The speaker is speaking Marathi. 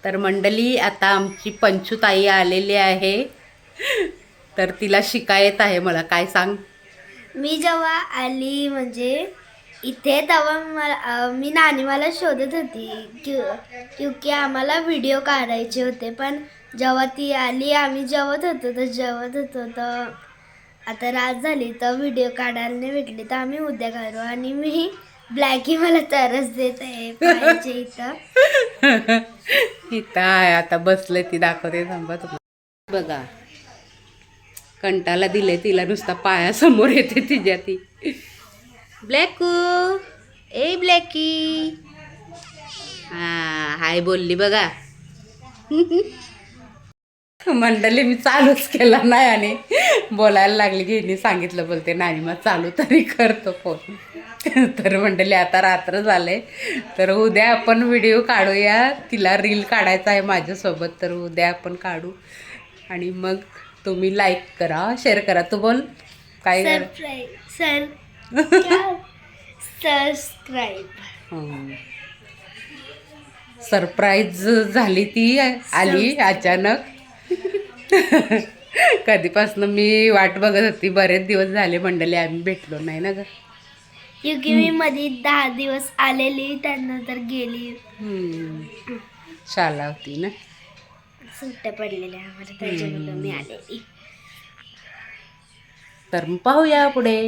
तर मंडळी आता आमची पंचुताई आलेली आहे, तर तिला शिकायत आहे. मला काय सांग. मी जेव्हा आली म्हणजे इथे तेव्हा मी नानी मला शोधत होती क्योंकि आम्हाला व्हिडिओ काढायचे होते. पण जेव्हा ती आली आम्ही जेवत होतो तर आता रात झाली तर व्हिडिओ काढायला नाही भेटली, तर आम्ही उद्या काढू. आणि मी ब्लॅकी मला तरच देत आहे पाहिजे इथं. इथं आहे आता बसले, ती दाखवते थांबा तुम्हाला. बघा कंटाला दिले तिला, नुसता पायासमोर येते तिच्या ती. ब्लॅकू ए ब्लॅकी, हा हाय बोलली बघा. मंडळी मी चालूच केला नाही आणि बोलायला लागली की हिने सांगितलं, बोलते नानी मग चालू तरी करतो फोन. तर मंडळी आता रात्र झाले, तर उद्या आपण व्हिडिओ काढूया. तिला रील काढायचा आहे माझ्यासोबत, तर उद्या आपण काढू. आणि मग तुम्ही लाईक करा, शेअर करा. तू बोल काय सबस्क्राईब. सरप्राईज झाली, ती आली अचानक. कधीपासून मी वाट बघत होती, बरेच दिवस झाले मंडळी आम्ही भेटलो नाही ना ग. क्योंकि मी मध्ये 10 दिवस आलेली, त्यानंतर गेली. शाळा होती ना, सुट्ट्या पडलेल्या आम्हाला, त्याच्यामुळे मी आलेली. तर मग पाहूया पुढे.